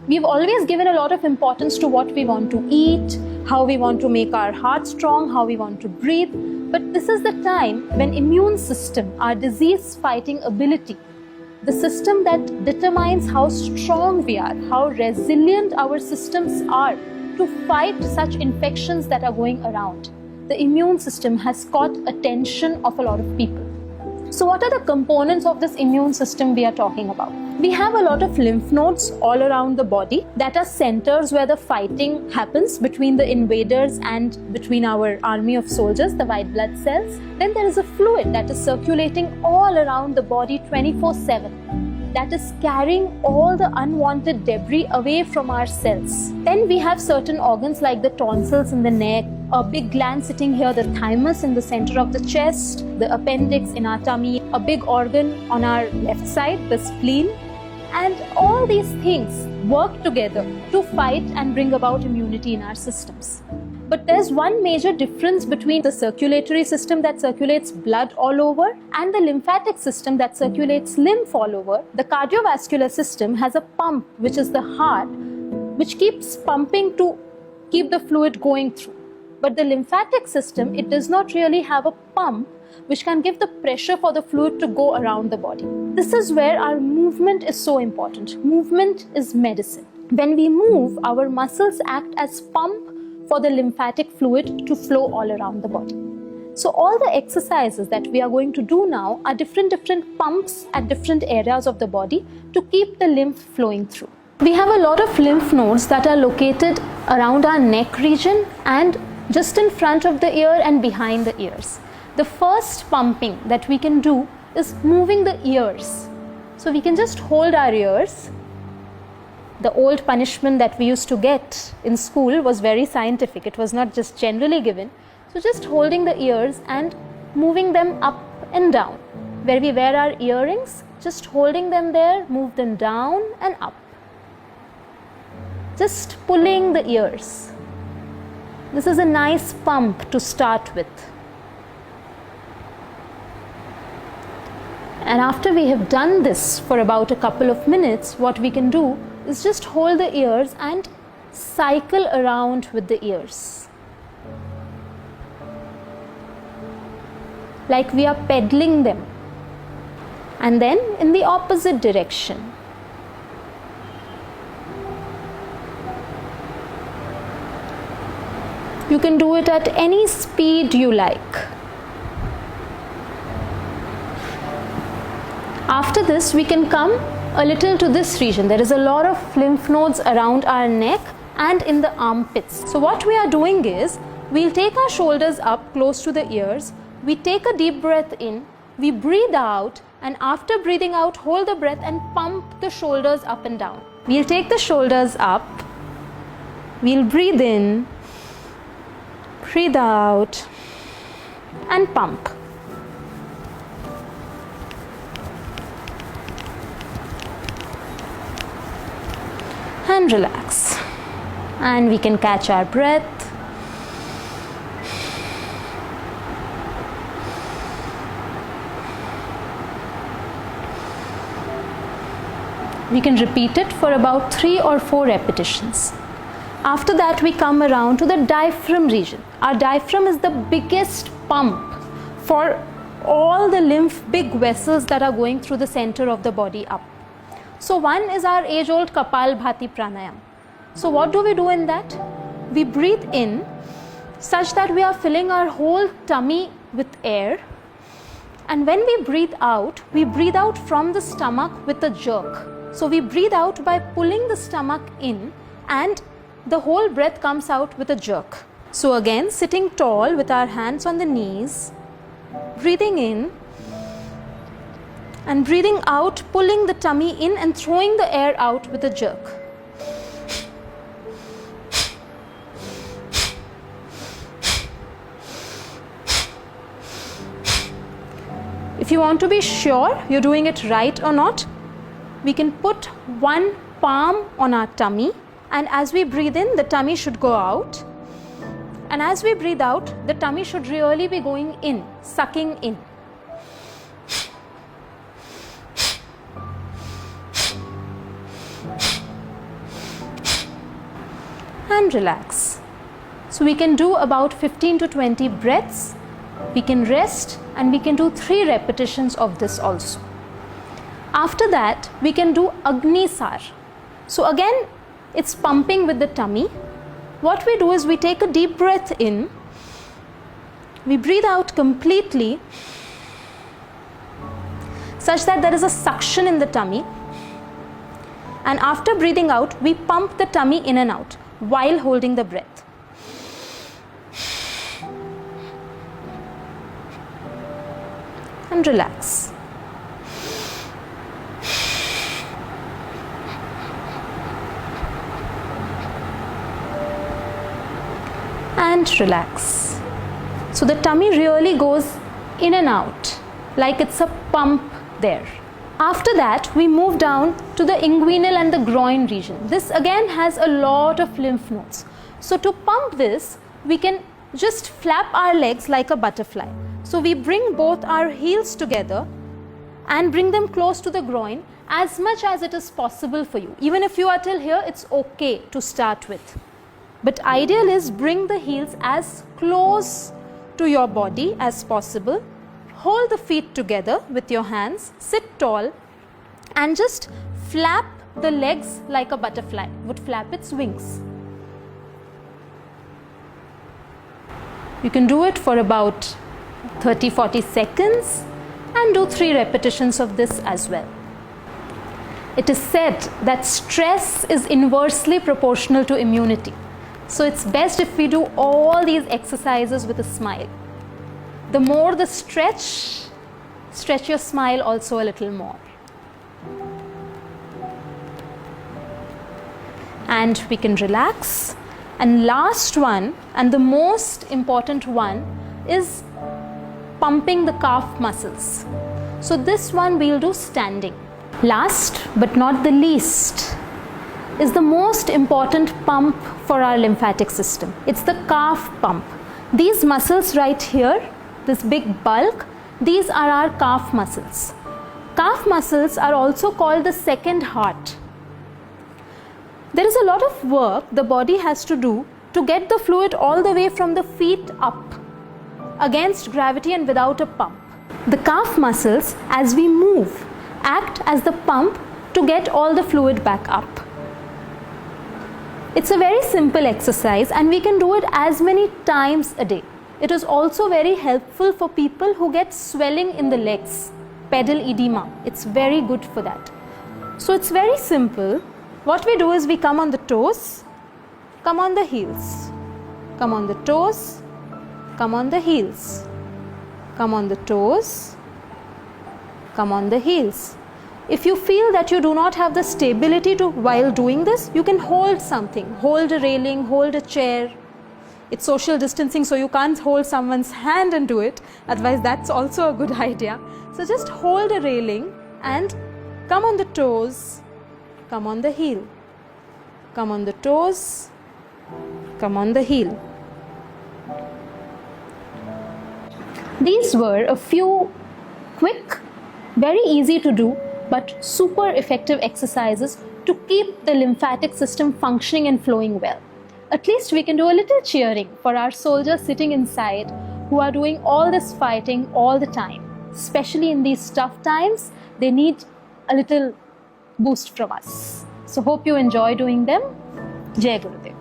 We've always given a lot of importance to what we want to eat, how we want to make our heart strong, how we want to breathe. But this is the time when immune system, our disease fighting ability, the system that determines how strong we are, how resilient our systems are to fight such infections that are going around. The immune system has caught attention of a lot of people. So what are the components of this immune system we are talking about? We have a lot of lymph nodes all around the body that are centers where the fighting happens between the invaders and between our army of soldiers, the white blood cells. Then there is a fluid that is circulating all around the body 24/7. That is carrying all the unwanted debris away from our cells. Then we have certain organs like the tonsils in the neck, a big gland sitting here, the thymus in the center of the chest, the appendix in our tummy, a big organ on our left side, the spleen. And all these things work together to fight and bring about immunity in our systems. But there's one major difference between the circulatory system that circulates blood all over and the lymphatic system that circulates lymph all over. The cardiovascular system has a pump, which is the heart, which keeps pumping to keep the fluid going through. But the lymphatic system, it does not really have a pump which can give the pressure for the fluid to go around the body. This is where our movement is so important. Movement is medicine. When we move, our muscles act as pump for the lymphatic fluid to flow all around the body. So all the exercises that we are going to do now are different pumps at different areas of the body to keep the lymph flowing through. We have a lot of lymph nodes that are located around our neck region and just in front of the ear and behind the ears. The first pumping that we can do is moving the ears. So we can just hold our ears. The old punishment that we used to get in school was very scientific. It was not just generally given. So just holding the ears and moving them up and down. Where we wear our earrings, just holding them there, move them down and up. Just pulling the ears. This is a nice pump to start with. And after we have done this for about a couple of minutes, what we can do is just hold the ears and cycle around with the ears. Like we are pedaling them. And then in the opposite direction. You can do it at any speed you like. After this, we can come a little to this region. There is a lot of lymph nodes around our neck and in the armpits. So what we are doing is, we'll take our shoulders up close to the ears. We take a deep breath in, we breathe out, and after breathing out, hold the breath and pump the shoulders up and down. We'll take the shoulders up, we'll breathe in, breathe out, and pump. And relax. And we can catch our breath. We can repeat it for about 3 or 4 repetitions. After that, we come around to the diaphragm region. Our diaphragm is the biggest pump for all the big vessels that are going through the center of the body up. So one is our age-old Kapalbhati pranayam. So what do we do in that? We breathe in such that we are filling our whole tummy with air. And when we breathe out from the stomach with a jerk. So we breathe out by pulling the stomach in and the whole breath comes out with a jerk. So again, sitting tall with our hands on the knees, breathing in, and breathing out, pulling the tummy in and throwing the air out with a jerk. If you want to be sure you're doing it right or not, we can put one palm on our tummy, and as we breathe in, the tummy should go out. And as we breathe out, the tummy should really be going in, sucking in. and relax. So we can do about 15 to 20 breaths. We can rest and we can do 3 repetitions of this also. After that, we can do Agnisar. So again, it's pumping with the tummy. What we do is we take a deep breath in, we breathe out completely such that there is a suction in the tummy, and after breathing out, we pump the tummy in and out while holding the breath. And relax. And relax. So the tummy really goes in and out like it's a pump there. After that, we move down to the inguinal and the groin region. This again has a lot of lymph nodes. So to pump this, we can just flap our legs like a butterfly. So we bring both our heels together and bring them close to the groin as much as it is possible for you. Even if you are till here, it's okay to start with. But ideal is bring the heels as close to your body as possible. Hold the feet together with your hands, sit tall and just flap the legs like a butterfly would flap its wings. You can do it for about 30-40 seconds and do 3 repetitions of this as well. It is said that stress is inversely proportional to immunity. So it's best if we do all these exercises with a smile. The more the stretch your smile also a little more. And we can relax. And last one, and the most important one, is pumping the calf muscles. So this one we'll do standing. Last but not the least is the most important pump for our lymphatic system. It's the calf pump. These muscles right here, this big bulk, these are our calf muscles. Calf muscles are also called the second heart. There is a lot of work the body has to do to get the fluid all the way from the feet up against gravity and without a pump. The calf muscles, as we move, act as the pump to get all the fluid back up. It's a very simple exercise and we can do it as many times a day. It is also very helpful for people who get swelling in the legs, pedal edema. It's very good for that. So it's very simple. What we do is we come on the toes, come on the heels, come on the toes, come on the heels, come on the toes, come on the heels. If you feel that you do not have the stability to while doing this, you can hold something, hold a railing, hold a chair. It's social distancing, so you can't hold someone's hand and do it. Otherwise, that's also a good idea. So just hold a railing and come on the toes, come on the heel, come on the toes, come on the heel. These were a few quick, very easy to do, but super effective exercises to keep the lymphatic system functioning and flowing well. At least we can do a little cheering for our soldiers sitting inside who are doing all this fighting all the time. Especially in these tough times, they need a little boost from us. So hope you enjoy doing them. Jai Gurudev.